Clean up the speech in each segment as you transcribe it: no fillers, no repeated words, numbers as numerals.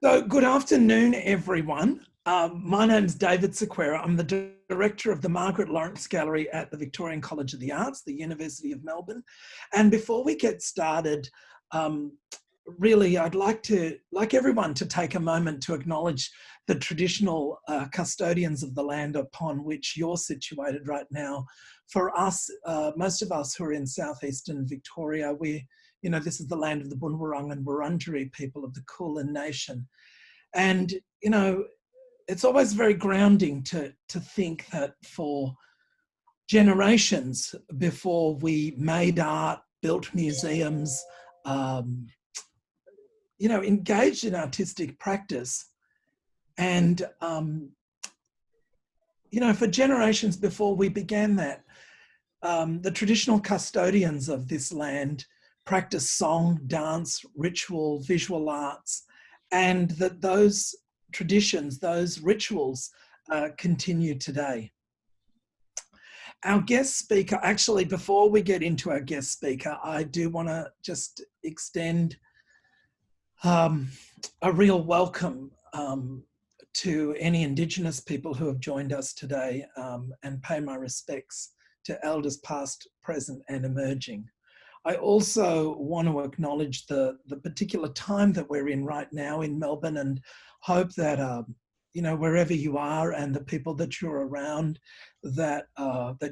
So, good afternoon, everyone. My name's David Sequeira. I'm the director of the Margaret Lawrence Gallery at the Victorian College of the Arts, the University of Melbourne. And before we get started, really, I'd like everyone to take a moment to acknowledge the traditional custodians of the land upon which you're situated right now. For us, most of us who are in southeastern Victoria, this is the land of the Bunurong and Wurundjeri people of the Kulin Nation. And, it's always very grounding to think that for generations before we made art, built museums, engaged in artistic practice, and, for generations before we began that, the traditional custodians of this land practice song, dance, ritual, visual arts, and that those traditions, those rituals continue today. Our guest speaker, actually, before we get into our guest speaker, I do want to just extend a real welcome to any Indigenous people who have joined us today and pay my respects to elders past, present and emerging. I also want to acknowledge the particular time that we're in right now in Melbourne, and hope that, wherever you are and the people that you're around, that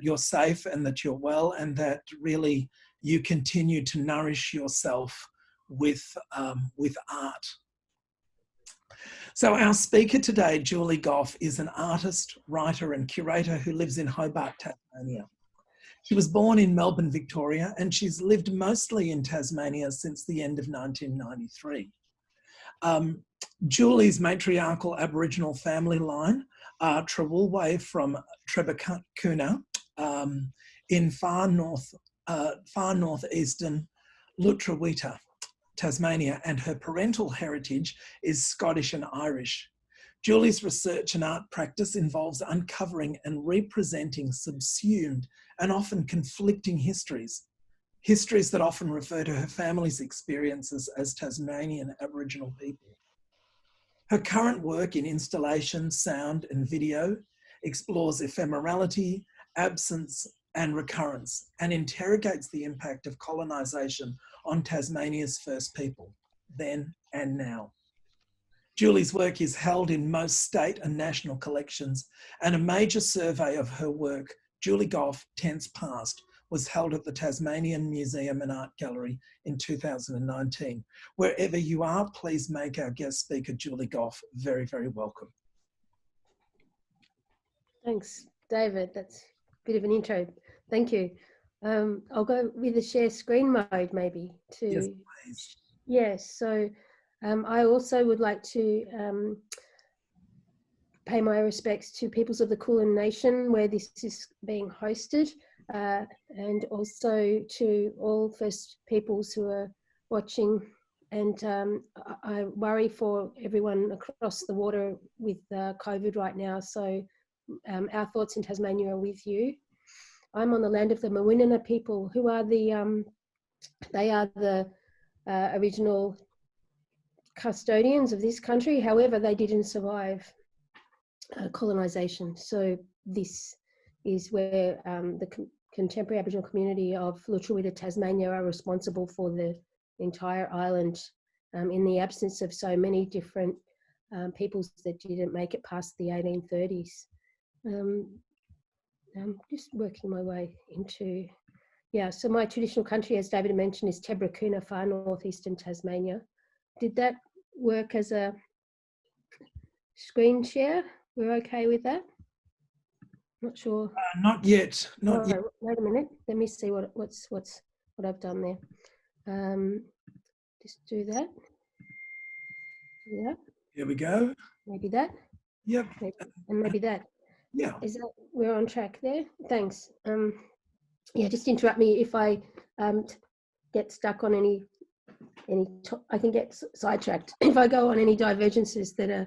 you're safe and that you're well, and that really you continue to nourish yourself with art. So our speaker today, Julie Gough, is an artist, writer and curator who lives in Hobart, Tasmania. She was born in Melbourne, Victoria, and she's lived mostly in Tasmania since the end of 1993. Julie's matriarchal Aboriginal family line are Trawlwoolway from Tebrikunna in far northeastern Lutruwita, Tasmania, and her parental heritage is Scottish and Irish. Julie's research and art practice involves uncovering and representing subsumed and often conflicting histories that often refer to her family's experiences as Tasmanian Aboriginal people. Her current work in installation, sound and video explores ephemerality, absence and recurrence, and interrogates the impact of colonisation on Tasmania's first people, then and now. Julie's work is held in most state and national collections, and a major survey of her work, Julie Gough, Tense Past, was held at the Tasmanian Museum and Art Gallery in 2019. Wherever you are, please make our guest speaker, Julie Gough, very, very welcome. Thanks, David. That's a bit of an intro. Thank you. I'll go with the share screen mode maybe. Yes, please. Yes, so I also would like to pay my respects to peoples of the Kulin Nation where this is being hosted, and also to all First Peoples who are watching. And I worry for everyone across the water with COVID right now, so our thoughts in Tasmania are with you. I'm on the land of the Mawinina people, who are the original custodians of this country. However, they didn't survive colonisation. So this is where the contemporary Aboriginal community of Lutruwita, Tasmania, are responsible for the entire island in the absence of so many different peoples that didn't make it past the 1830s. I'm just working my way into, so my traditional country, as David mentioned, is Tebrikunna, far northeastern Tasmania. Did that work as a screen share? We're okay with that? Not sure. Not yet. Not yet. Wait a minute. Let me see what I've done there. Just do that. Yeah. Here we go. Maybe that. Yep. Maybe that. Yeah. Is that we're on track there? Thanks. Just interrupt me if I get stuck on any I can get sidetracked if I go on any divergences that are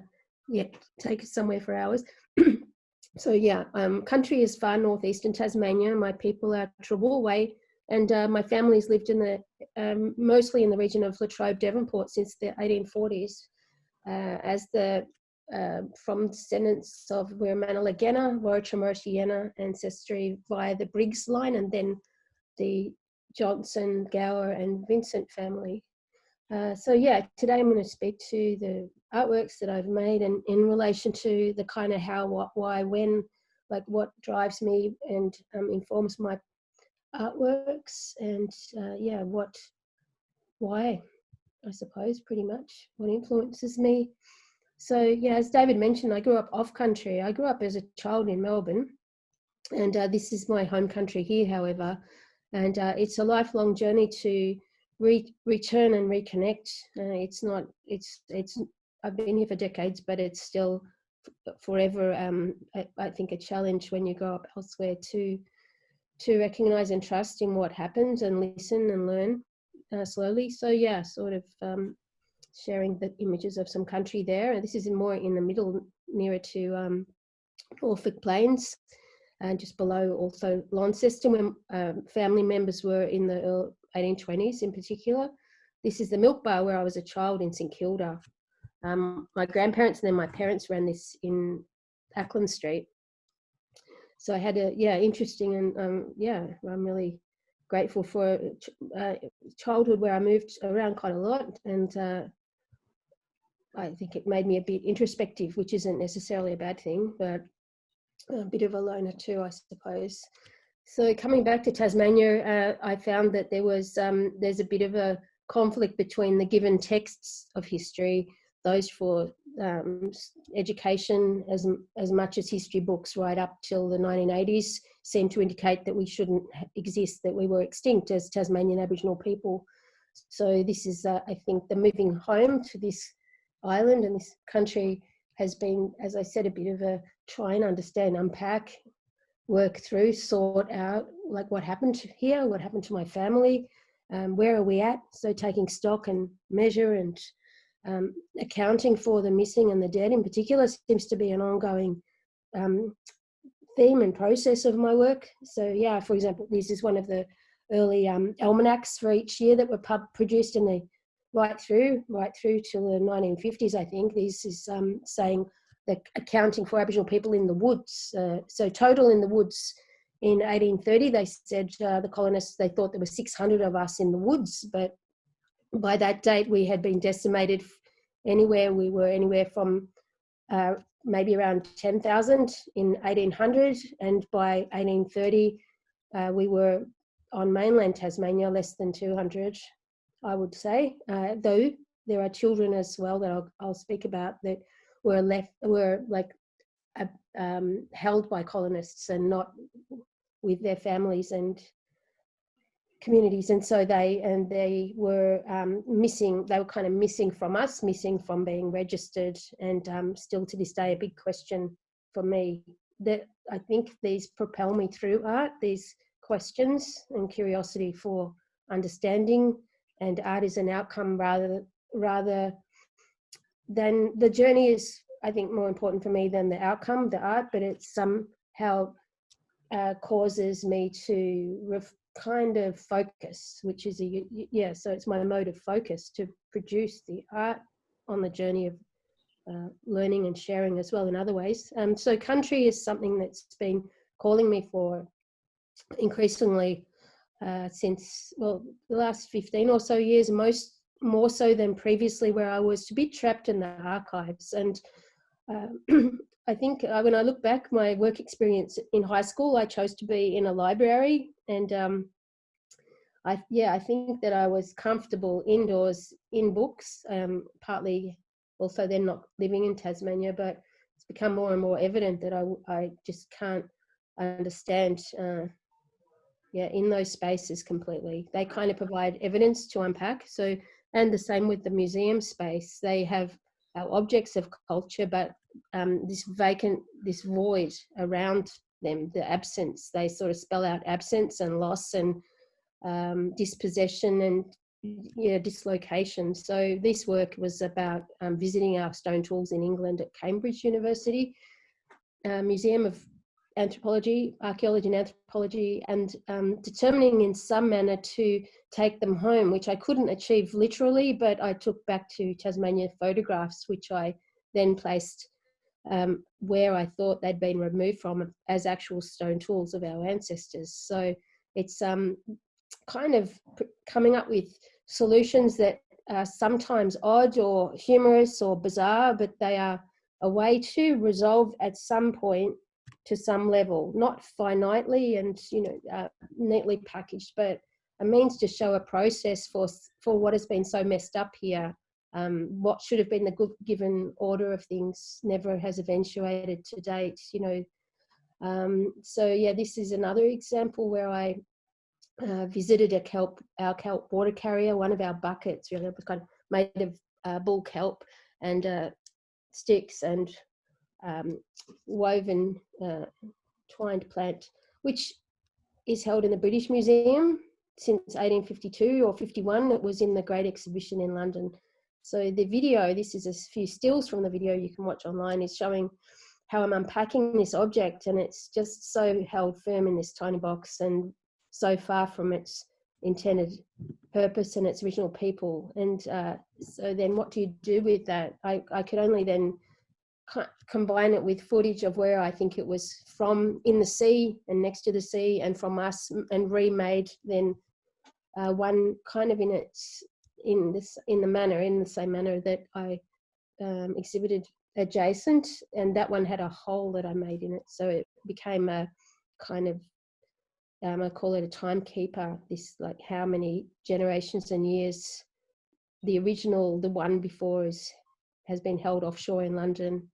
take us somewhere for hours. So country is far northeastern Tasmania. My people are Trawlwoolway, and my family's lived in the mostly in the region of Latrobe, Devonport since the 1840s. as the from descendants of Wirramanala-Genna, Warrachamartiana ancestry via the Briggs line, and then the Johnson, Gower and Vincent family. So yeah, today I'm going to speak to the artworks that I've made and in relation to the kind of how, what, why, when, like what drives me and informs my artworks, and yeah, what, why, I suppose, pretty much, what influences me. So yeah, as David mentioned, I grew up off country. I grew up as a child in Melbourne, and this is my home country here, however, and it's a lifelong journey to return and reconnect. I've been here for decades, but it's still forever, I think, a challenge when you grow up elsewhere to recognize and trust in what happens and listen and learn slowly. So yeah, sort of sharing the images of some country there. This is more in the middle, nearer to Norfolk Plains, and just below also Launceston, when family members were in the 1820s in particular. This is the milk bar where I was a child in St Kilda. My grandparents and then my parents ran this in Ackland Street. So I had a, yeah, interesting, and yeah, I'm really grateful for childhood where I moved around quite a lot, and I think it made me a bit introspective, which isn't necessarily a bad thing, but a bit of a loner too, I suppose. So coming back to Tasmania, I found that there's a bit of a conflict between the given texts of history, those for education as much as history books right up till the 1980s seem to indicate that we shouldn't exist, that we were extinct as Tasmanian Aboriginal people. So this is, I think, the moving home to this island and this country has been, as I said, a bit of a try and understand, unpack, work through, sort out, like what happened here, what happened to my family, where are we at? So taking stock and measure and accounting for the missing and the dead in particular seems to be an ongoing theme and process of my work. So yeah, for example, this is one of the early almanacs for each year that were produced in the right through till the 1950s, I think. This is saying the accounting for Aboriginal people in the woods. So total in the woods in 1830, they said the colonists, they thought there were 600 of us in the woods, but by that date we had been decimated we were anywhere from maybe around 10,000 in 1800, and by 1830 we were on mainland Tasmania less than 200, I would say, though there are children as well that I'll speak about that were held by colonists and not with their families and communities, and so they were missing. They were kind of missing from us, missing from being registered, and still to this day a big question for me. That I think these propel me through art, these questions and curiosity for understanding, and art is an outcome rather than the journey is, I think, more important for me than the outcome, the art, but it somehow causes me to kind of focus, which is so it's my mode of focus to produce the art on the journey of learning and sharing as well in other ways. So country is something that's been calling me for increasingly since, well, the last 15 or so years, more so than previously, where I was a bit trapped in the archives. And I think when I look back, my work experience in high school, I chose to be in a library, and I think that I was comfortable indoors in books, partly also then not living in Tasmania, but it's become more and more evident that I just can't understand in those spaces completely. They kind of provide evidence to unpack. So, and the same with the museum space. They have objects of culture, but this void around them, the absence, they sort of spell out absence and loss and dispossession and dislocation. So this work was about visiting our stone tools in England at Cambridge University, Museum of anthropology, archaeology and anthropology, and determining in some manner to take them home, which I couldn't achieve literally, but I took back to Tasmania photographs, which I then placed where I thought they'd been removed from as actual stone tools of our ancestors. So it's kind of coming up with solutions that are sometimes odd or humorous or bizarre, but they are a way to resolve at some point to some level, not finitely and neatly packaged, but a means to show a process for what has been so messed up here. What should have been the good given order of things never has eventuated to date. So yeah, this is another example where I visited our kelp water carrier, one of our buckets. Really, it was kind of made of bull kelp and sticks and woven twined plant, which is held in the British Museum since 1852 or 51. It was in the Great Exhibition in London. So the video, this is a few stills from the video you can watch online, is showing how I'm unpacking this object, and it's just so held firm in this tiny box and so far from its intended purpose and its original people. And so then what do you do with that? I could only then combine it with footage of where I think it was from, in the sea and next to the sea, and from us, and remade then one kind of in the same manner that I exhibited adjacent, and that one had a hole that I made in it, so it became a kind of I call it a timekeeper. This, like, how many generations and years the original, the one before, has been held offshore in London.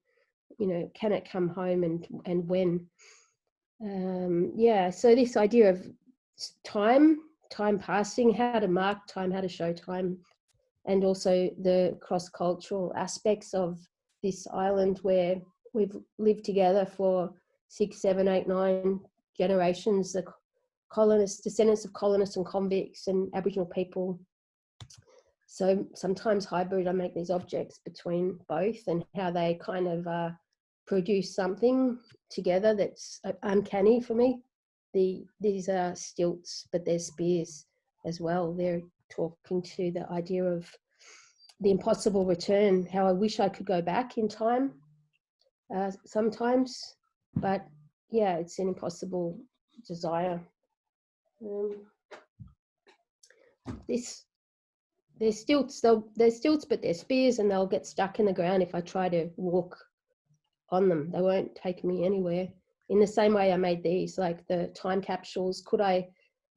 Can it come home, and when? Yeah, so this idea of time passing, how to mark time, how to show time, and also the cross-cultural aspects of this island where we've lived together for 6, 7, 8, 9 generations, the colonists, descendants of colonists and convicts and Aboriginal people. So sometimes hybrid, I make these objects between both, and how they kind of produce something together that's uncanny for me. These are stilts, but they're spears as well. They're talking to the idea of the impossible return, how I wish I could go back in time sometimes, but yeah, it's an impossible desire. They're stilts, but they're spears, and they'll get stuck in the ground if I try to walk on them. They won't take me anywhere. In the same way I made these, like the time capsules. Could I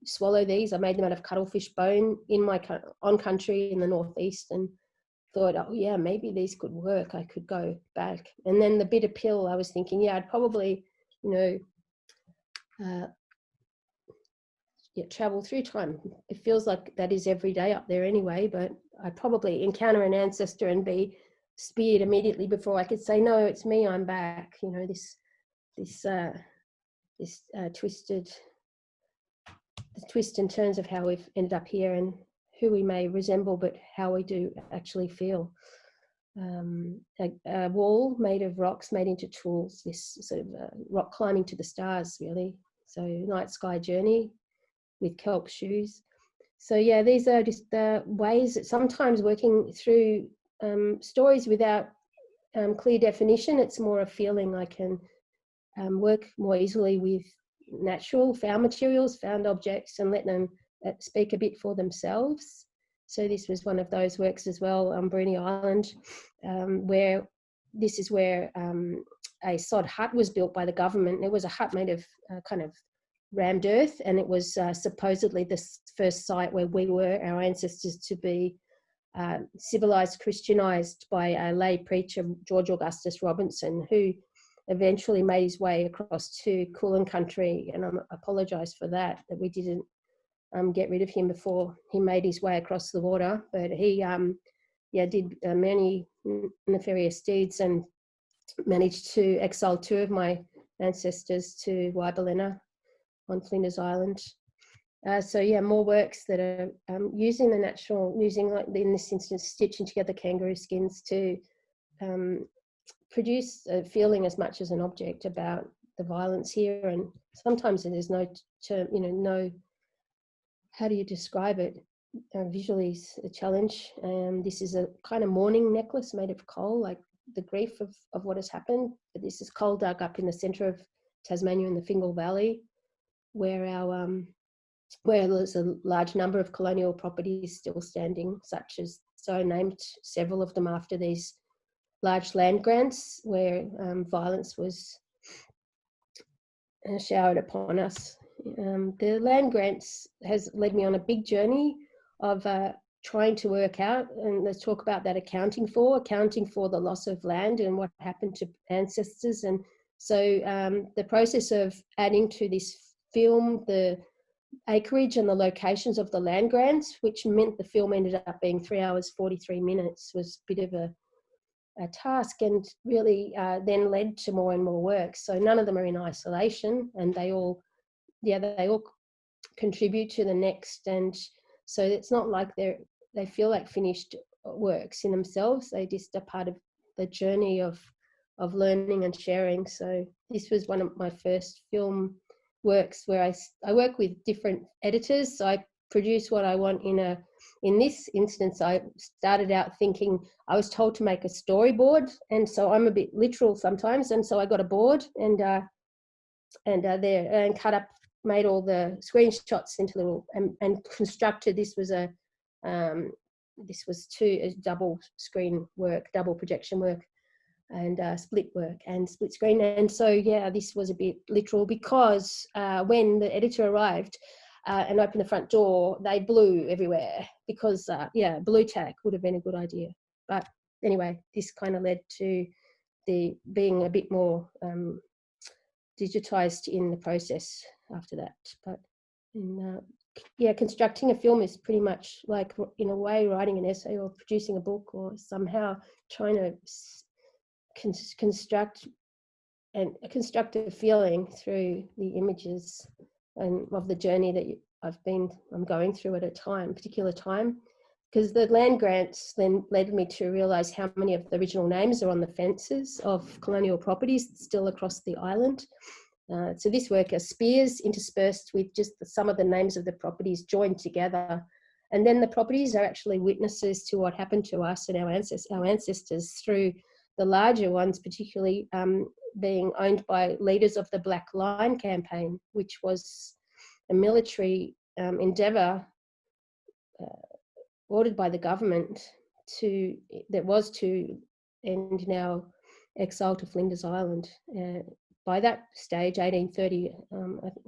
swallow these? I made them out of cuttlefish bone in my on country in the northeast, and thought, oh yeah, maybe these could work. I could go back. And then the bitter pill, I was thinking, yeah, I'd probably, travel through time. It feels like that is every day up there anyway, but I'd probably encounter an ancestor and be speared immediately before I could say, no, it's me, I'm back. This twists and turns of how we've ended up here and who we may resemble, but how we do actually feel. A wall made of rocks made into tools, this sort of rock climbing to the stars, really. So night sky journey with kelp shoes. So yeah, these are just the ways that sometimes working through stories without clear definition, it's more a feeling. I can work more easily with natural, found materials, found objects, and let them speak a bit for themselves. So this was one of those works as well on Bruny Island, where this is where a sod hut was built by the government. It was a hut made of kind of rammed earth, and it was supposedly the first site where we were, our ancestors, to be civilized, Christianized by a lay preacher, George Augustus Robinson, who eventually made his way across to Kulin country, and I apologise for that we didn't get rid of him before he made his way across the water. But he did many nefarious deeds and managed to exile 2 of my ancestors to Wyberlina on Flinders Island. So yeah, more works that are using the natural, like in this instance, stitching together kangaroo skins to produce a feeling as much as an object about the violence here, and sometimes there's no term, no, how do you describe it? Visually is a challenge. This is a kind of mourning necklace made of coal, like the grief of what has happened. But this is coal dug up in the centre of Tasmania in the Fingal Valley, where where there's a large number of colonial properties still standing, such as, so I named several of them after these large land grants where violence was showered upon us. The land grants has led me on a big journey of trying to work out, and let's talk about that, accounting for the loss of land and what happened to ancestors. And so the process of adding to this film the acreage and the locations of the land grants, which meant the film ended up being 3 hours 43 minutes, was a bit of a task, and really then led to more and more work. So none of them are in isolation, and they all contribute to the next. And so it's not like they feel like finished works in themselves. They just are part of the journey of learning and sharing. So this was one of my first film works where I work with different editors. So I produce what I want in this instance. I started out thinking, I was told to make a storyboard, and so I'm a bit literal sometimes, and so I got a board and cut up, made all the screenshots into little and constructed. This was double screen work, double projection work, and split work and split screen. And so yeah, this was a bit literal because when the editor arrived and opened the front door, they blew everywhere because blue tack would have been a good idea. But anyway, this kind of led to the being a bit more digitized in the process after that. But constructing a film is pretty much like, in a way, writing an essay or producing a book, or somehow trying to construct a feeling through the images and of the journey that I'm going through at a particular time. Because the land grants then led me to realise how many of the original names are on the fences of colonial properties still across the island. So this work are spears interspersed with just some of the names of the properties joined together. And then the properties are actually witnesses to what happened to us and our ancestors through the larger ones, particularly being owned by leaders of the Black Line campaign, which was a military endeavour ordered by the government to end now exile to Flinders Island. By that stage, 1830,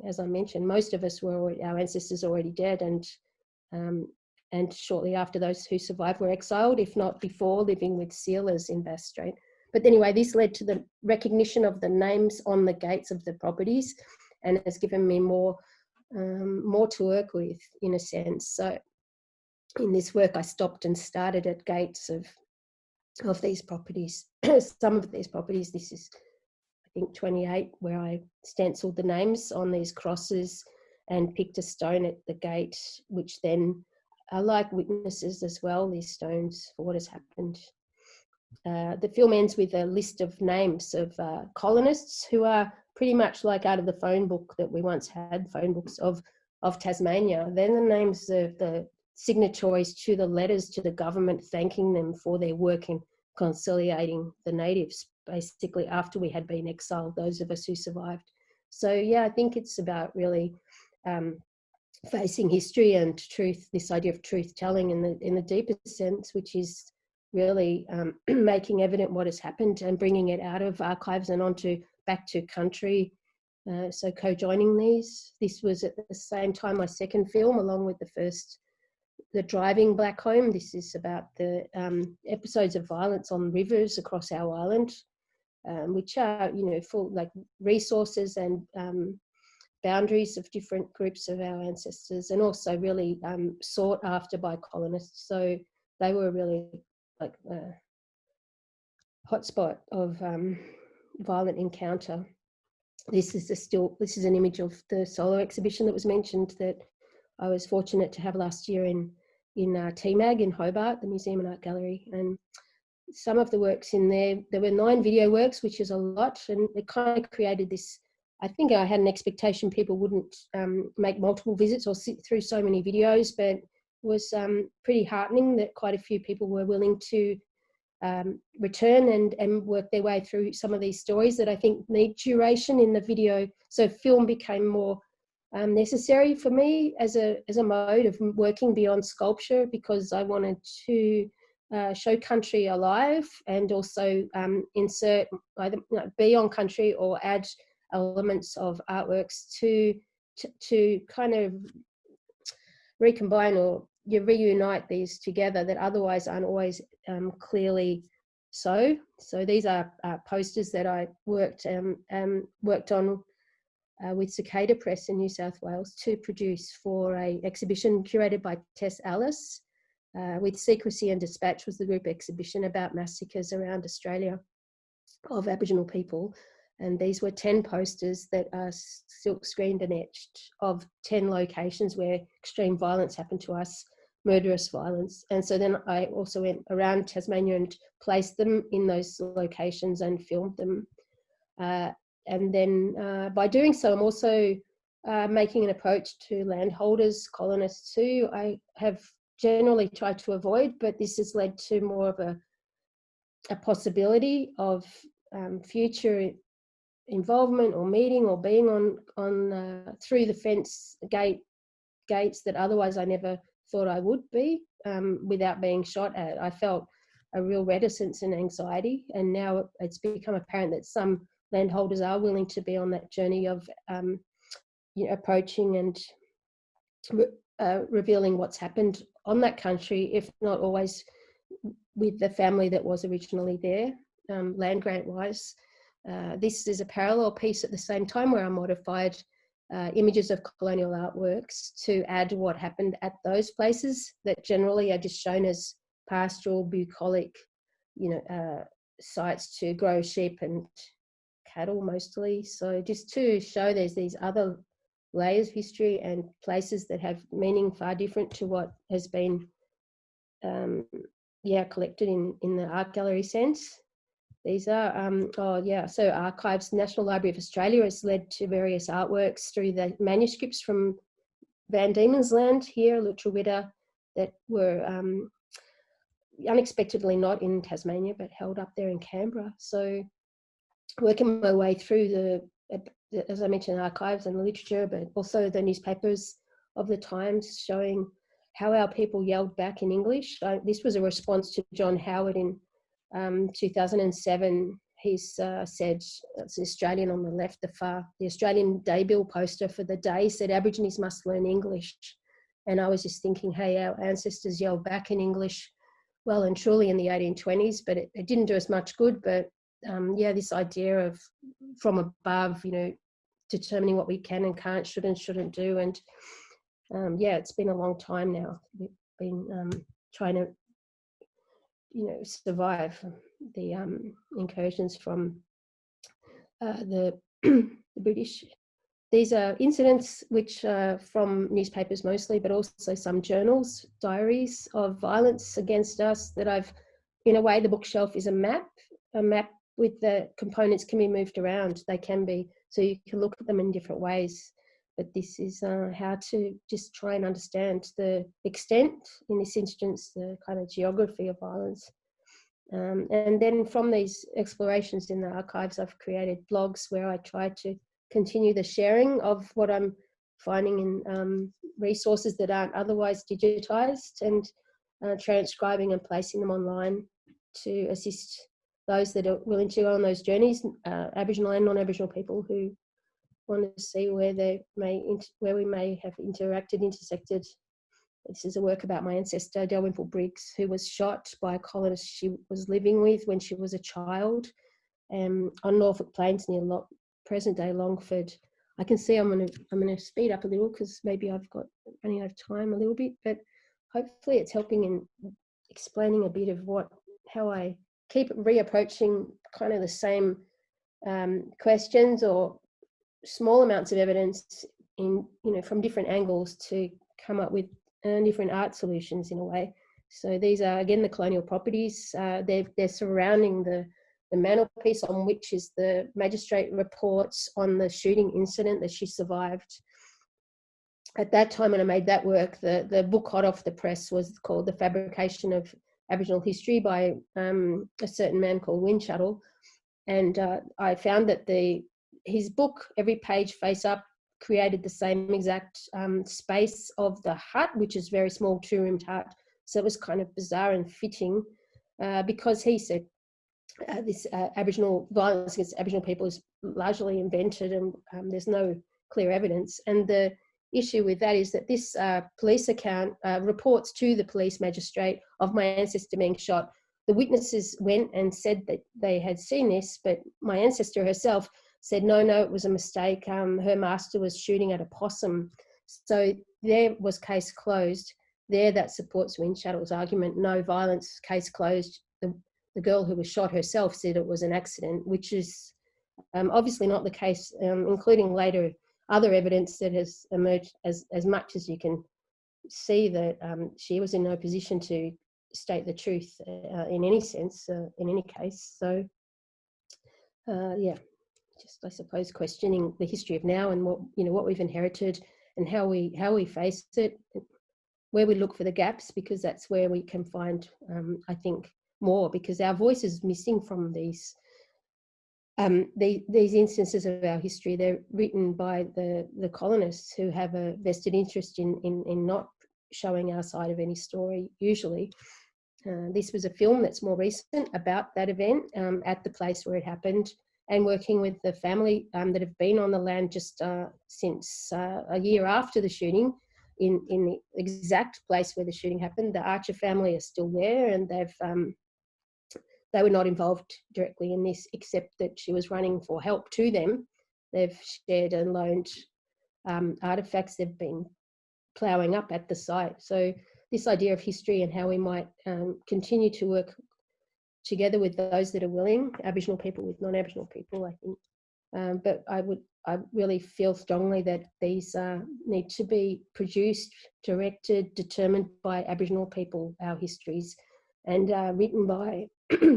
as I mentioned, most of us our ancestors already dead, and shortly after, those who survived were exiled, if not before, living with sealers in Bass Strait. But anyway, this led to the recognition of the names on the gates of the properties, and has given me more to work with, in a sense. So in this work, I stopped and started at gates of these properties. Some of these properties, this is, I think, 28, where I stenciled the names on these crosses and picked a stone at the gate, which then are like witnesses as well, these stones, for what has happened. The film ends with a list of names of colonists who are pretty much like out of the phone book that we once had, phone books of Tasmania. Then the names of the signatories to the letters to the government thanking them for their work in conciliating the natives, basically after we had been exiled, those of us who survived. So yeah, I think it's about really facing history and truth, this idea of truth telling in the deepest sense, which is really making evident what has happened and bringing it out of archives and back to country. So co-joining these. This was at the same time my second film, along with the first, The Driving Black Home. This is about the episodes of violence on rivers across our island, which are, full like resources and boundaries of different groups of our ancestors, and also really sought after by colonists. So they were really like a hotspot of violent encounter. This is an image of the solo exhibition that was mentioned that I was fortunate to have last year in TMAG in Hobart, the Museum and Art Gallery. And some of the works in there were 9 video works, which is a lot, and it kind of created this I think I had an expectation people wouldn't make multiple visits or sit through so many videos, but it was pretty heartening that quite a few people were willing to return and work their way through some of these stories that I think need duration in the video. So film became more necessary for me as a mode of working beyond sculpture, because I wanted to show country alive and also insert either be on country or add elements of artworks to kind of recombine or reunite these together that otherwise aren't always clearly so. So these are posters that I worked on with Cicada Press in New South Wales to produce for a exhibition curated by Tess Alice with Secrecy and Dispatch was the group exhibition about massacres around Australia of Aboriginal people. And these were 10 posters that are silk screened and etched of 10 locations where extreme violence happened to us, murderous violence. And so then I also went around Tasmania and placed them in those locations and filmed them. And then by doing so, I'm also making an approach to landholders, colonists who I have generally tried to avoid, but this has led to more of a possibility of future involvement or meeting or being on through the fence gates that otherwise I never thought I would be without being shot at. I felt a real reticence and anxiety, and now it's become apparent that some landholders are willing to be on that journey of approaching and revealing what's happened on that country, if not always with the family that was originally there, land grant wise. This is a parallel piece at the same time where I modified images of colonial artworks to add what happened at those places that generally are just shown as pastoral, bucolic, sites to grow sheep and cattle mostly. So just to show there's these other layers of history and places that have meaning far different to what has been collected in the art gallery sense. These are, so Archives, National Library of Australia has led to various artworks through the manuscripts from Van Diemen's Land here, Lutruwita, that were unexpectedly not in Tasmania, but held up there in Canberra. So working my way through as I mentioned, archives and literature, but also the newspapers of the times showing how our people yelled back in English. This was a response to John Howard in 2007. He's said, it's Australian on the left, the Australian Daybill poster for the day said Aborigines must learn English. And I was just thinking, hey, our ancestors yelled back in English well and truly in the 1820s, but it didn't do us much good. But this idea of from above, determining what we can and can't, should and shouldn't do. And it's been a long time now. We've been trying to, survive the incursions from the British. These are incidents which are from newspapers mostly, but also some journals, diaries of violence against us that in a way, the bookshelf is a map with the components can be moved around. They can be, so you can look at them in different ways. But this is how to just try and understand the extent, in this instance, the kind of geography of violence. And then from these explorations in the archives, I've created blogs where I try to continue the sharing of what I'm finding in resources that aren't otherwise digitized, and transcribing and placing them online to assist those that are willing to go on those journeys, Aboriginal and non-Aboriginal people who want to see where we may have intersected. This is a work about my ancestor, Dalrymple Briggs, who was shot by a colonist she was living with when she was a child on Norfolk Plains near present-day Longford. I can see I'm going to speed up a little because maybe I've got running out of time a little bit, but hopefully it's helping in explaining a bit of how I keep reapproaching kind of the same questions or small amounts of evidence from different angles to come up with different art solutions in a way. So these are again the colonial properties. They're surrounding the the mantelpiece on which is the magistrate reports on the shooting incident that she survived. At that time, when I made that work, the book hot off the press was called The Fabrication of Aboriginal History by a certain man called Windshuttle. And I found that his book, every page face up, created the same exact space of the hut, which is a very small 2-roomed hut. So it was kind of bizarre and fitting because he said this Aboriginal violence against Aboriginal people is largely invented and there's no clear evidence. And the issue with that is that this police account reports to the police magistrate of my ancestor being shot. The witnesses went and said that they had seen this, but my ancestor herself said, no, it was a mistake. Her master was shooting at a possum. So there was case closed. There, that supports Windshuttle's argument. No violence, case closed. The girl who was shot herself said it was an accident, which is obviously not the case, including later other evidence that has emerged as much as you can see that she was in no position to state the truth in any sense, in any case. So, yeah, just I suppose questioning the history of now and what we've inherited and how we face it, where we look for the gaps, because that's where we can find, I think, more, because our voice is missing from these instances of our history. They're written by the colonists who have a vested interest in not showing our side of any story, usually. This was a film that's more recent about that event at the place where it happened, and working with the family that have been on the land just since a year after the shooting in the exact place where the shooting happened. The Archer family are still there, and they were not involved directly in this, except that she was running for help to them. They've shared and loaned artefacts. They've been ploughing up at the site. So this idea of history and how we might continue to work together with those that are willing, Aboriginal people with non-Aboriginal people, I think. But I really feel strongly that these need to be produced, directed, determined by Aboriginal people, our histories, and written by,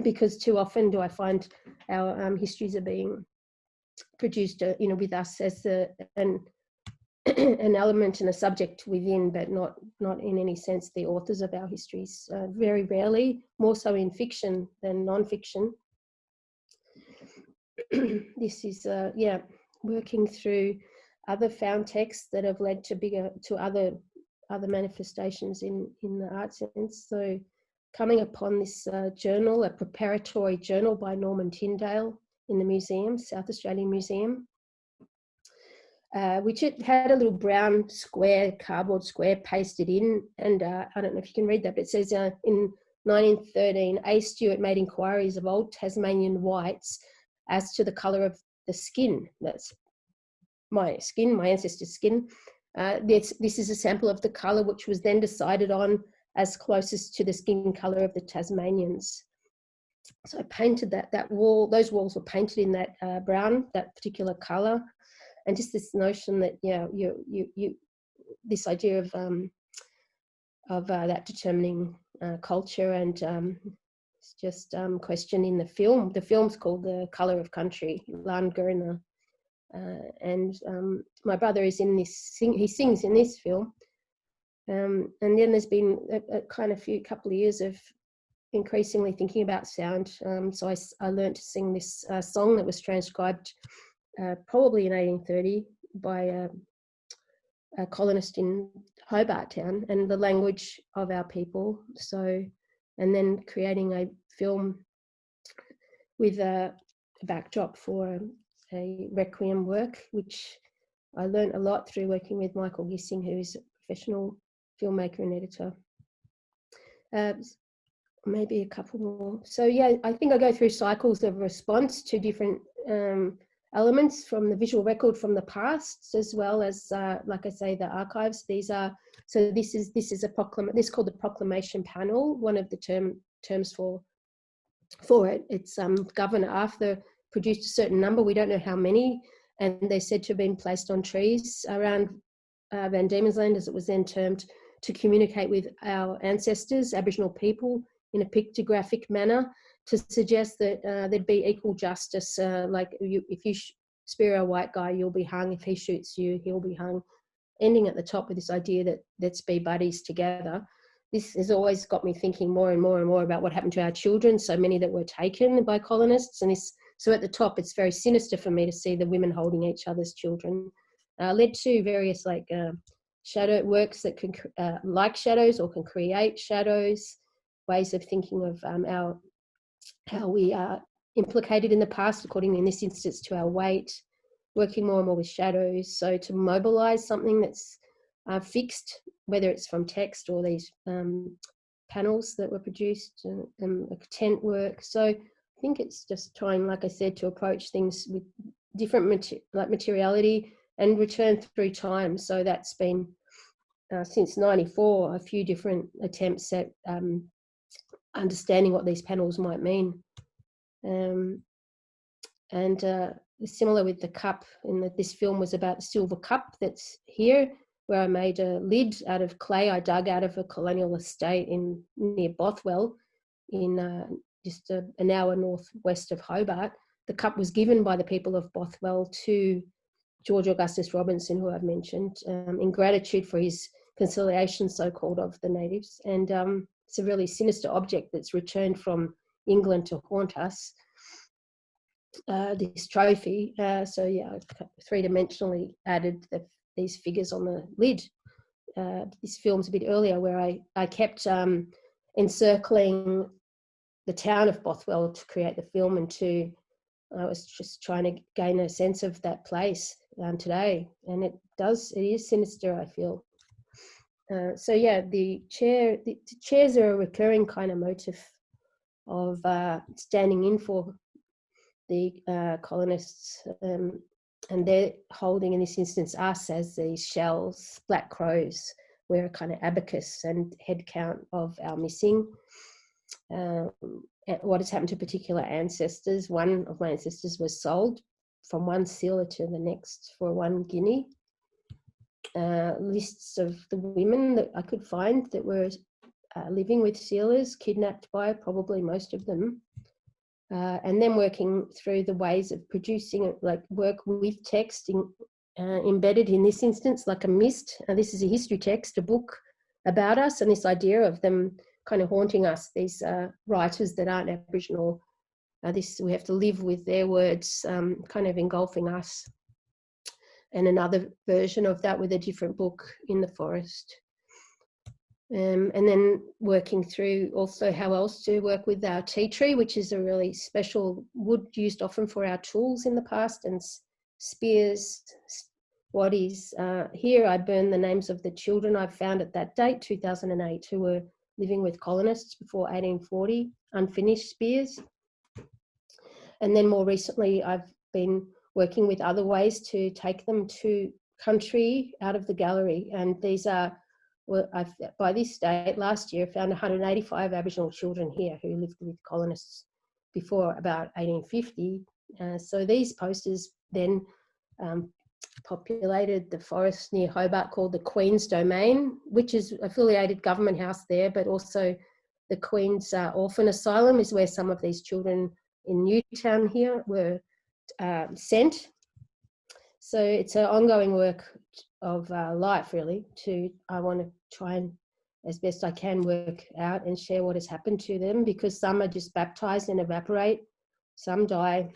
because too often do I find our histories are being produced, with us as an element and a subject within, but not in any sense the authors of our histories. Very rarely, more so in fiction than non-fiction. This is, working through other found texts that have led to other manifestations in the art sense. So coming upon this journal, a preparatory journal by Norman Tyndale in the museum, South Australian Museum, which it had a little brown cardboard square pasted in, and I don't know if you can read that, but it says in 1913, A. Stewart made inquiries of old Tasmanian whites as to the colour of the skin. That's my skin, my ancestor's skin. This is a sample of the colour which was then decided on as closest to the skin colour of the Tasmanians. So I painted that wall. Those walls were painted in that brown, that particular colour, and just this notion that this idea of that determining culture, and it's just questioned in the film. The film's called The Colour of Country, Lan Gurna, and my brother is in this. He sings in this film. And then there's been a kind of couple of years of increasingly thinking about sound. So I learned to sing this song that was transcribed probably in 1830 by a colonist in Hobart town, and the language of our people. So, and then creating a film with a backdrop for a requiem work, which I learned a lot through working with Michael Gissing, who is a professional filmmaker and editor. Maybe a couple more. So yeah, I think I go through cycles of response to different elements from the visual record from the past, as well as, like I say, the archives. These are, so this is a this is called the proclamation panel. One of the terms for it. It's Governor Arthur produced a certain number. We don't know how many, and they're said to have been placed on trees around Van Diemen's Land, as it was then termed, to communicate with our ancestors, Aboriginal people, in a pictographic manner, to suggest that there'd be equal justice, like if you spear a white guy, you'll be hung. If he shoots you, he'll be hung. Ending at the top with this idea that let's be buddies together. This has always got me thinking more and more and more about what happened to our children, so many that were taken by colonists. And so at the top, it's very sinister for me to see the women holding each other's children. Led to various shadow works that can like shadows or can create shadows, ways of thinking of how we are implicated in the past, according in this instance to our weight, working more and more with shadows. So to mobilize something that's fixed, whether it's from text or these panels that were produced, like tent work. So I think it's just trying, like I said, to approach things with different materiality and return through time. So that's been since '94, a few different attempts at understanding what these panels might mean. Similar with the cup, in that this film was about the silver cup that's here, where I made a lid out of clay I dug out of a colonial estate near Bothwell, in just an hour northwest of Hobart. The cup was given by the people of Bothwell to George Augustus Robinson, who I've mentioned, in gratitude for his conciliation, so-called, of the natives. And it's a really sinister object that's returned from England to haunt us, this trophy. So yeah, I've three-dimensionally added these figures on the lid. This film's a bit earlier, where I kept encircling the town of Bothwell to create the film, and I was just trying to gain a sense of that place today, and it is sinister, I feel. So yeah, the chairs are a recurring kind of motif of standing in for the colonists, and they're holding, in this instance, us as these shells, black crows. We're a kind of abacus and head count of our missing. What has happened to particular ancestors. One of my ancestors was sold from one sealer to the next for 1 guinea. Lists of the women that I could find that were living with sealers, kidnapped by probably most of them. And then working through the ways of producing it, like work with text embedded in this instance, like a mist. This is a history text, a book about us, and this idea of them kind of haunting us, these writers that aren't Aboriginal. We have to live with their words, kind of engulfing us. And another version of that with a different book in the forest. And then working through also how else to work with our tea tree, which is a really special wood used often for our tools in the past, and spears, waddies. Here I burn the names of the children I found at that date, 2008, who were living with colonists before 1840, unfinished spears. And then more recently, I've been working with other ways to take them to country out of the gallery. And these are, well, by this date, last year, found 185 Aboriginal children here who lived with colonists before about 1850. So these posters then populated the forest near Hobart called the Queen's Domain, which is affiliated government house there, but also the Queen's Orphan Asylum is where some of these children in Newtown here were sent. So it's an ongoing work of life, really. I want to try and, as best I can, work out and share what has happened to them, because some are just baptised and evaporate, some die,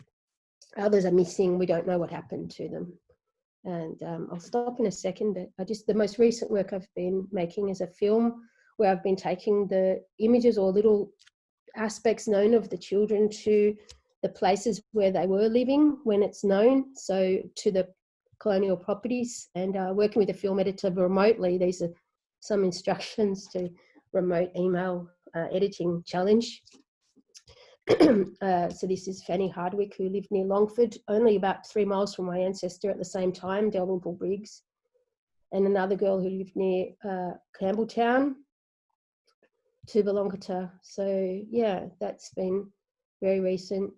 others are missing. We don't know what happened to them. And I'll stop in a second, but the most recent work I've been making is a film where I've been taking the images or little aspects known of the children to the places where they were living when it's known, so to the colonial properties, and working with a film editor remotely. These are some instructions to remote email editing challenge. So this is Fanny Hardwick, who lived near Longford, only about 3 miles from my ancestor at the same time, Dalrymple Briggs, and another girl who lived near Campbelltown, Tubalongata. So yeah, that's been very recent.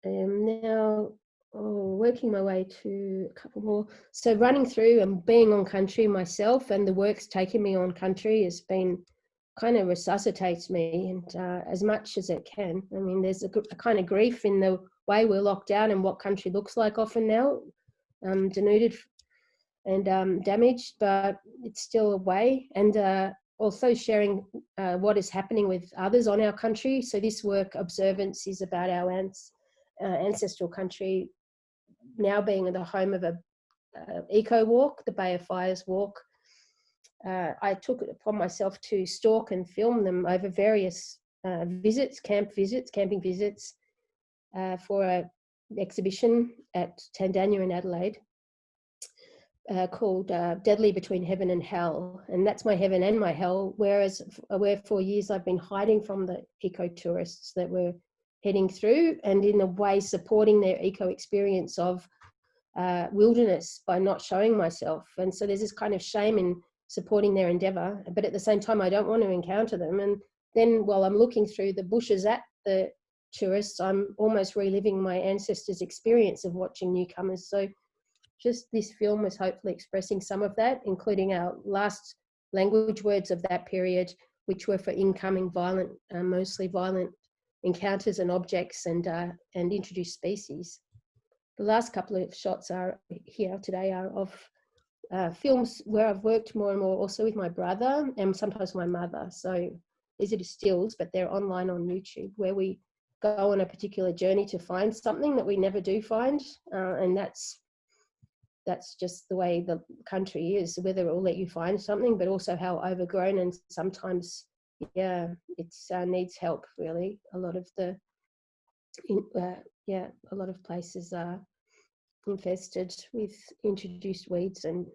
Now, working my way to a couple more. So running through and being on country myself, and the work's taken me on country, has been kind of resuscitates me, and as much as it can. I mean, there's a kind of grief in the way we're locked down and what country looks like often now, denuded and damaged, but it's still a way. And also sharing what is happening with others on our country. So this work, Observance, is about our ancestral country now being the home of a eco walk, the Bay of Fires walk. I took it upon myself to stalk and film them over various visits, camping visits, for an exhibition at Tandanya in Adelaide called Deadly Between Heaven and Hell. And that's my heaven and my hell, whereas where for years I've been hiding from the eco-tourists that were heading through, and in a way supporting their eco-experience of wilderness by not showing myself. And so there's this kind of shame in supporting their endeavour, but at the same time I don't want to encounter them. And then while I'm looking through the bushes at the tourists, I'm almost reliving my ancestors' experience of watching newcomers. So just this film was hopefully expressing some of that, including our last language words of that period, which were for incoming violent, mostly violent encounters and objects and introduced species. The last couple of shots are here today are of films where I've worked more and more also with my brother and sometimes my mother. So these are stills, but they're online on YouTube, where we go on a particular journey to find something that we never do find. And that's just the way the country is, whether it will let you find something, but also how overgrown and sometimes, yeah, it's needs help really. A lot of a lot of places are infested with introduced weeds and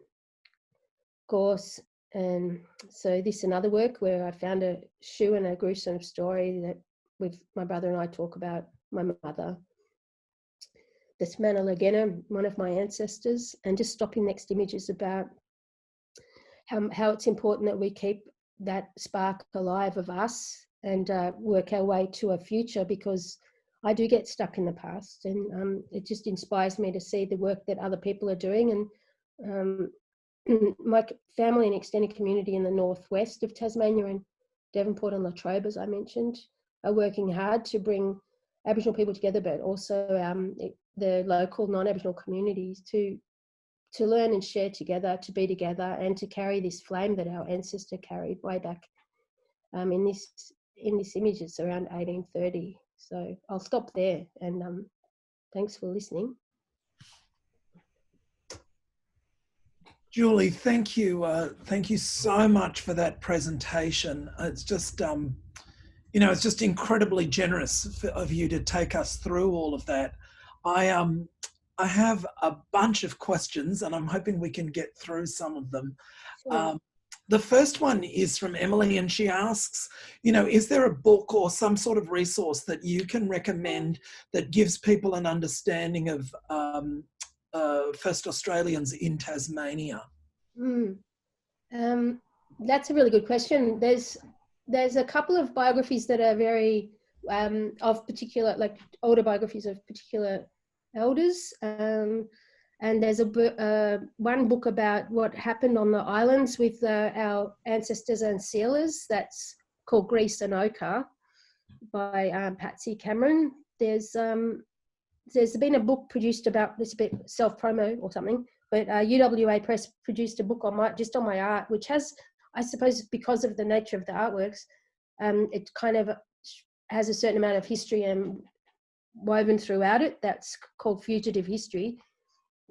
gorse. And so this another work where I found a shoe and a gruesome story that with my brother and I talk about my mother, this Manalagena, one of my ancestors, and just stopping next images about how it's important that we keep that spark alive of us and work our way to a future, because I do get stuck in the past, and it just inspires me to see the work that other people are doing. And my family and extended community in the northwest of Tasmania and Devonport and Latrobe, as I mentioned, are working hard to bring Aboriginal people together, but also the local non-Aboriginal communities to learn and share together, to be together, and to carry this flame that our ancestor carried way back. In this image, it's around 1830. So I'll stop there, and thanks for listening. Julie, thank you. Thank you so much for that presentation. It's just, it's just incredibly generous of you to take us through all of that. I have a bunch of questions, and I'm hoping we can get through some of them. Sure. The first one is from Emily, and she asks, is there a book or some sort of resource that you can recommend that gives people an understanding of First Australians in Tasmania? That's a really good question. There's a couple of biographies that are very of particular, like older biographies of particular elders, and there's one book about what happened on the islands with our ancestors and sealers. That's called Grease and Ochre by Patsy Cameron. There's been a book produced about this, a bit self-promo or something, but UWA Press produced a book on my art, which has, I suppose, because of the nature of the artworks, it kind of has a certain amount of history and woven throughout it. That's called Fugitive History.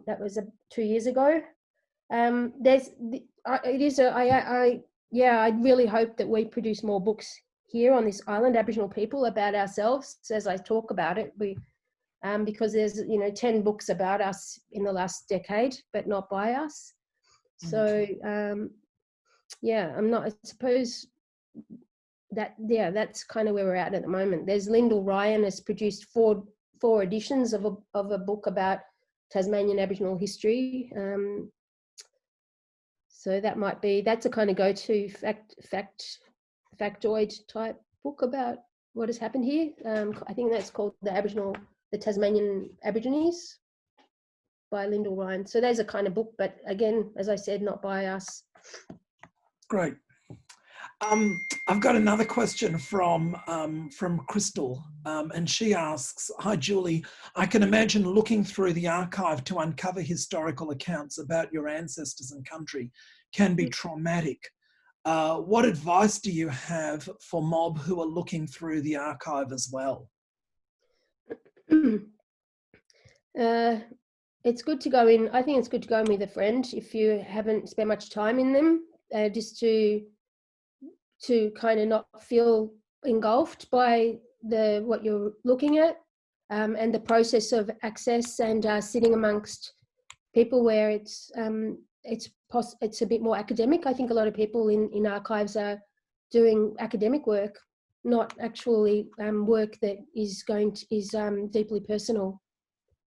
That was 2 years ago. I really hope that we produce more books here on this island, Aboriginal people, about ourselves. As I talk about it, because there's 10 books about us in the last decade, but not by us. So I suppose that's kind of where we're at the moment. There's Lyndall Ryan has produced four editions of a book about Tasmanian Aboriginal history. So that's a kind of go-to factoid type book about what has happened here. I think that's called the Tasmanian Aborigines by Lyndall Ryan. So there's a kind of book, but again, as I said, not by us. Great. I've got another question from Crystal, and she asks, "Hi Julie, I can imagine looking through the archive to uncover historical accounts about your ancestors and country can be traumatic. What advice do you have for mob who are looking through the archive as well?" It's good to go in. I think it's good to go in with a friend if you haven't spent much time in them, just to kind of not feel engulfed by what you're looking at, and the process of access, and sitting amongst people where it's a bit more academic. I think a lot of people in archives are doing academic work, not actually work that is deeply personal.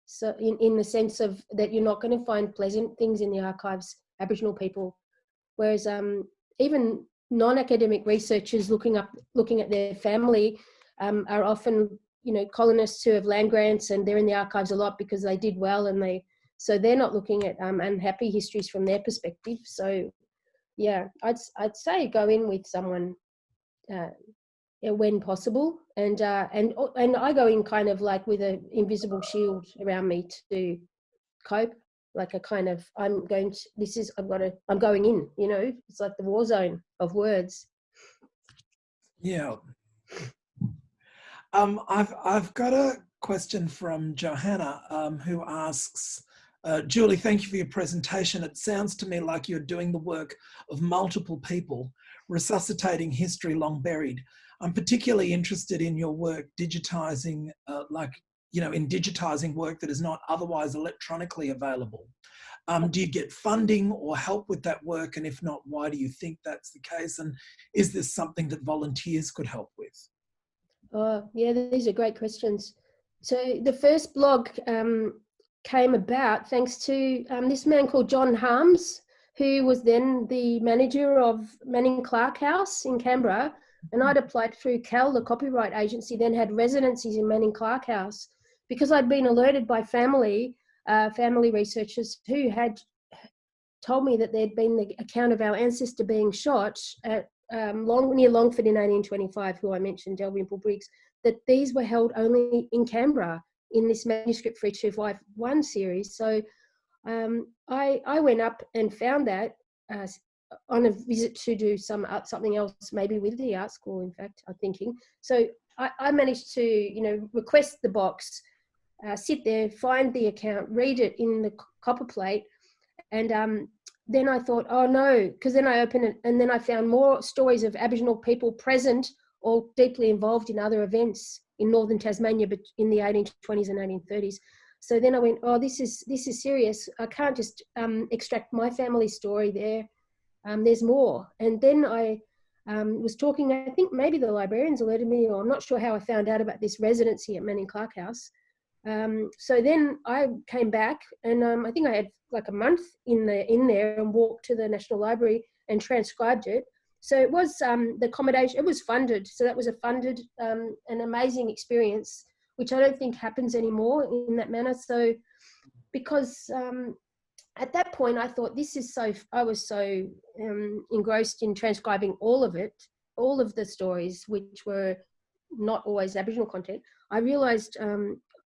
So in the sense of that you're not going to find pleasant things in the archives, Aboriginal people, whereas even non-academic researchers looking at their family are often, colonists who have land grants, and they're in the archives a lot because they did well, and they're not looking at unhappy histories from their perspective. So yeah, I'd say go in with someone when possible, and I go in kind of like with an invisible shield around me to cope, like a kind of I'm going in, it's like the war zone of words. Yeah. I've got a question from Johanna, who asks, "Julie, thank you for your presentation. It sounds to me like you're doing the work of multiple people, resuscitating history long buried. I'm particularly interested in your work digitizing, in digitizing work that is not otherwise electronically available. Do you get funding or help with that work? And if not, why do you think that's the case? And is this something that volunteers could help with?" Yeah, these are great questions. So the first blog came about thanks to this man called John Harms, who was then the manager of Manning Clark House in Canberra. And I'd applied through CAL, the copyright agency, then had residencies in Manning Clark House, because I'd been alerted by family researchers who had told me that there'd been the account of our ancestor being shot at near Longford in 1825, who I mentioned, Dalrymple Briggs, that these were held only in Canberra in this manuscript for 251 series. So I went up and found that on a visit to do something else, maybe with the art school, in fact, I'm thinking. So I managed to, request the box, sit there, find the account, read it in the copper plate, and then I thought, oh no, because then I opened it and then I found more stories of Aboriginal people present or deeply involved in other events in northern Tasmania, but in the 1820s and 1830s. So then I went, oh, this is serious. I can't just extract my family story there. There's more. And then I was talking, I think maybe the librarians alerted me, or I'm not sure how I found out about this residency at Manning Clark House. So then I came back, and I think I had like a month in there and walked to the National Library and transcribed it. So it was the accommodation, it was funded. So that was a funded, an amazing experience, which I don't think happens anymore in that manner. So because at that point I thought I was so engrossed in transcribing all of it, all of the stories, which were not always Aboriginal content. I realized,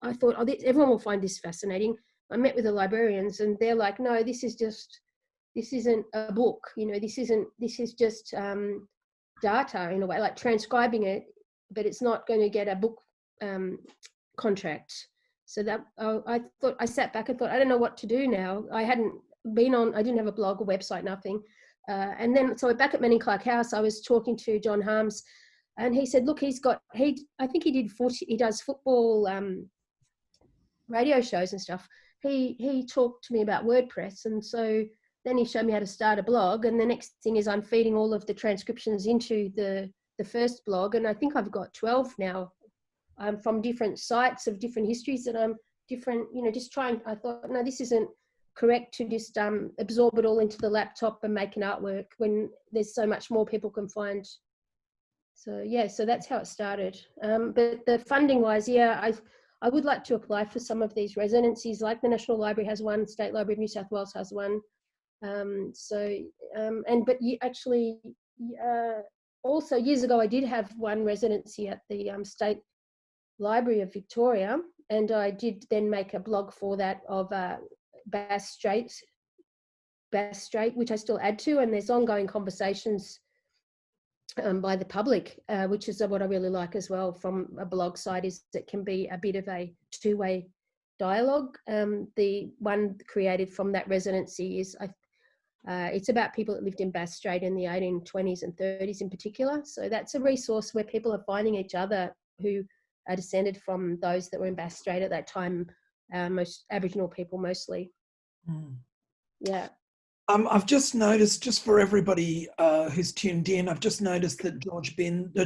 I thought, oh, everyone will find this fascinating. I met with the librarians and they're like, no, this isn't a book, this is just data in a way, like transcribing it, but it's not going to get a book contract. So that I thought, I sat back and thought, I don't know what to do now. I didn't have a blog or website, nothing. And then, so back at Manning Clark House, I was talking to John Harms, and he said, look, I think he does football radio shows and stuff. He talked to me about WordPress, and so then he showed me how to start a blog, and the next thing is I'm feeding all of the transcriptions into the first blog, and I think I've got 12 now from different sites of different histories that I'm just trying. I thought, no, this isn't correct to just absorb it all into the laptop and make an artwork when there's so much more people can find. So yeah, so that's how it started. But the funding wise, yeah, I would like to apply for some of these residencies, like the National Library has one, State Library of New South Wales has one. But you actually, also years ago, I did have one residency at the State Library of Victoria, and I did then make a blog for that of Bass Strait, which I still add to, and there's ongoing conversations by the public, which is what I really like as well from a blog site, is it can be a bit of a two-way dialogue. The one created from that residency is it's about people that lived in Bass Strait in the 1820s and 30s in particular. So that's a resource where people are finding each other who are descended from those that were in Bass Strait at that time, most Aboriginal people mostly. Mm. Yeah. I've just noticed, just for everybody who's tuned in, I've just noticed that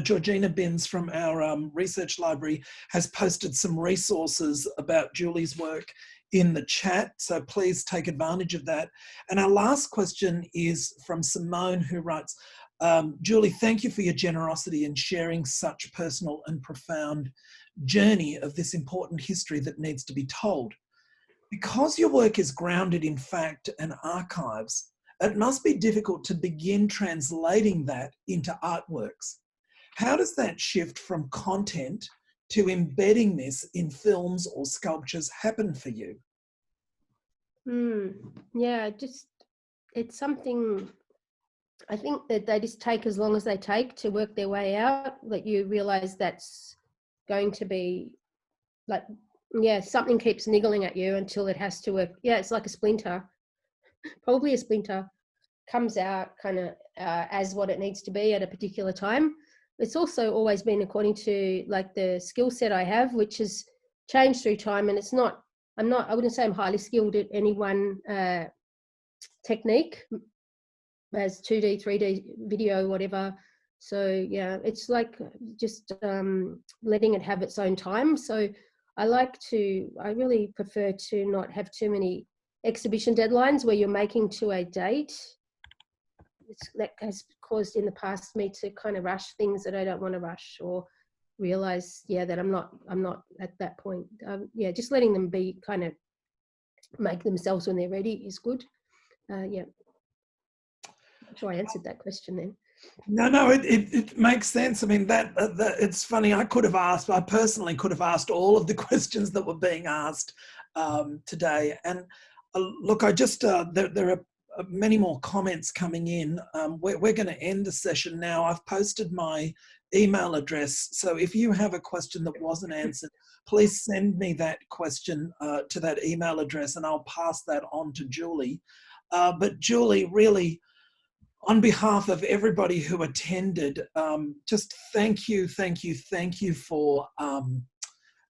Georgina Binns from our research library has posted some resources about Julie's work in the chat, so please take advantage of that. And our last question is from Simone, who writes, Julie, thank you for your generosity in sharing such personal and profound journey of this important history that needs to be told. Because your work is grounded in fact and archives, it must be difficult to begin translating that into artworks. How does that shift from content to embedding this in films or sculptures happen for you? Yeah, it's something, I think that they just take as long as they take to work their way out, that you realise that's going to be like, yeah, something keeps niggling at you until it has to work. Yeah, it's like a splinter, probably a splinter comes out kind of as what it needs to be at a particular time. It's also always been according to like the skill set I have, which has changed through time. And I wouldn't say I'm highly skilled at any one technique, as 2D, 3D video, whatever. So yeah, it's like just letting it have its own time. So I really prefer to not have too many exhibition deadlines where you're making to a date. That has caused in the past me to kind of rush things that I don't want to rush, or realize, that I'm not at that point. Just letting them be, kind of make themselves when they're ready is good. I'm sure I answered that question then. No, it makes sense. I mean, that it's funny. I personally could have asked all of the questions that were being asked today. And look, I just, there are many more comments coming in. We're going to end the session now. I've posted my email address. So if you have a question that wasn't answered, please send me that question to that email address and I'll pass that on to Julie. But Julie, really, on behalf of everybody who attended, just thank you for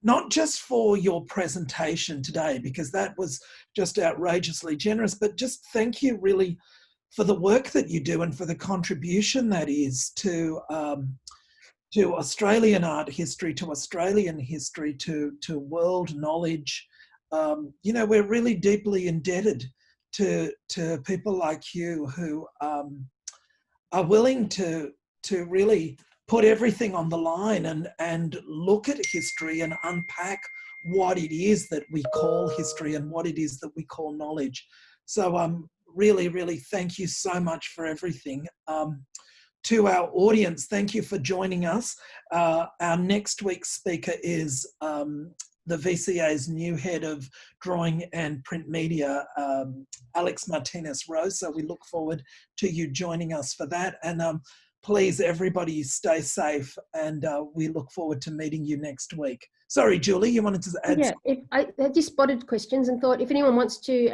not just for your presentation today, because that was just outrageously generous, but just thank you really for the work that you do and for the contribution that is to Australian art history, to Australian history, to world knowledge. We're really deeply indebted to people like you who are willing to really put everything on the line and look at history and unpack what it is that we call history and what it is that we call knowledge. So really thank you so much for everything. To our audience, thank you for joining us. Our next week's speaker is the VCA's new head of drawing and print media, Alex Martinez-Rose. So we look forward to you joining us for that. And please, everybody, stay safe. And we look forward to meeting you next week. Sorry, Julie, you wanted to add something? I just spotted questions and thought if anyone wants to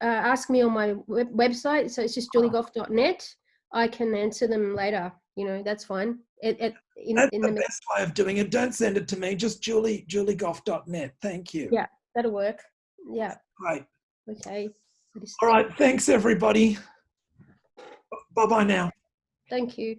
ask me on my website, so it's just juliegough.net, I can answer them later. That's fine. That's the best way of doing it. Don't send it to me, just juliegough.net. Thank you. Yeah, that'll work. Yeah. Great. Okay. All right. Thanks, everybody. Bye-bye now. Thank you.